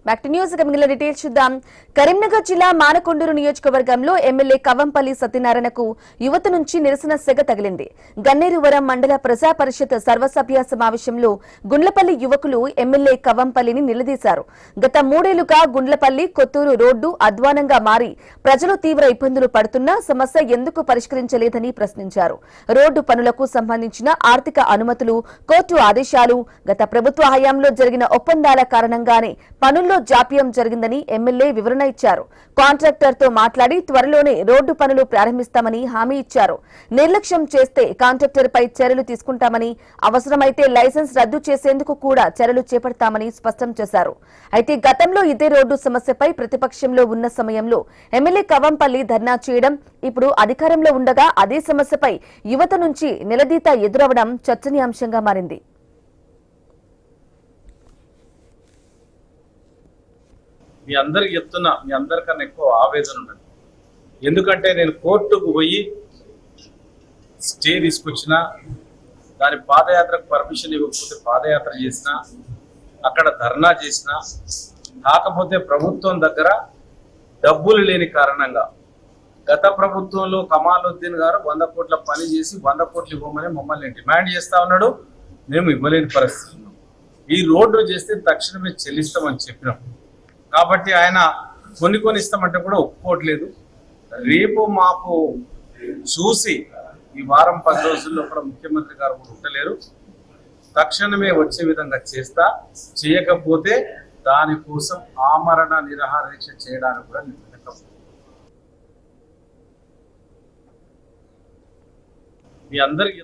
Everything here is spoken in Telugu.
బ్యాక్ టు న్యూస్ మిగిలిన డీటెయిల్స్ చూద్దాం. కరీంనగర్ జిల్లా మానకొండూరు నియోజకవర్గంలో ఎమ్మెల్యే కవంపల్లి సత్యనారాయణకు యువత నుంచి నిరసన సెగ తగిలింది. గన్నేరువరం మండల ప్రజా పరిషత్ సర్వసభ్య సమావేశంలో గుండ్లపల్లి యువకులు ఎమ్మెల్యే కవంపల్లిని నిలదీశారు. గత 3 ఏళ్లుగా గుండ్లపల్లి కొత్తూరు రోడ్డు అధ్వానంగా మారి ప్రజలు తీవ్ర ఇబ్బందులు పడుతున్నా సమస్య ఎందుకు పరిష్కరించలేదని ప్రశ్నించారు. రోడ్డు పనులకు సంబంధించిన ఆర్థిక అనుమతులు, కోర్టు ఆదేశాలు, గత ప్రభుత్వ హయాంలో జరిగిన ఒప్పందాల కారణంగానే పనుల్లో జాప్యం జరిగిందని ఎమ్మెల్యే వివరణ ఇచ్చారు. కాంట్రాక్టర్ తో మాట్లాడి త్వరలోనే రోడ్డు పనులు ప్రారంభిస్తామని హామీ ఇచ్చారు. నిర్లక్ష్యం చేస్తే కాంట్రాక్టర్ పై చర్యలు తీసుకుంటామని, అవసరమైతే లైసెన్స్ రద్దు చేసేందుకు కూడా చర్యలు చేపడతామని స్పష్టం చేశారు. అయితే గతంలో ఇదే రోడ్డు సమస్యపై ప్రతిపక్షంలో ఉన్న సమయంలో ఎమ్మెల్యే కవంపల్లి ధర్నా చేయడం, ఇప్పుడు అధికారంలో ఉండగా అదే సమస్యపై యువత నుంచి నిలదీత ఎదురవడం చర్చనీయాంశంగా మారింది. మీ అందరికి చెప్తున్నా, మీ అందరికన్నా ఎక్కువ ఆవేదన ఉన్నది. ఎందుకంటే నేను కోర్టుకు పోయి స్టే తీసుకొచ్చిన, దాని పాదయాత్రకు పర్మిషన్ ఇవ్వకపోతే పాదయాత్ర చేసిన, అక్కడ ధర్నా చేసిన, కాకపోతే ప్రభుత్వం దగ్గర డబ్బులు లేని కారణంగా గత ప్రభుత్వంలో కమాలుద్దీన్ గారు 100 కోట్ల పని చేసి 100 కోట్లు ఇవ్వమని మమ్మల్ని డిమాండ్ చేస్తా ఉన్నాడు. మేము ఇవ్వలేని పరిస్థితి ఉన్నాం. ఈ రోడ్డు చేస్తే తక్షణమే చెల్లిస్తామని చెప్పినాం. కాబట్టి ఆయన కొన్ని ఇస్తామంటే కూడా ఒప్పుకోవట్లేదు. రేపు మాకు చూసి ఈ వారం 10 రోజుల్లో కూడా ముఖ్యమంత్రి గారు కూడా ఉండలేరు. తక్షణమే వచ్చే విధంగా చేస్తా, చేయకపోతే దానికోసం ఆమరణ నిరాహార దీక్ష చేయడానికి కూడా నిర్ణయం. మీ అందరికీ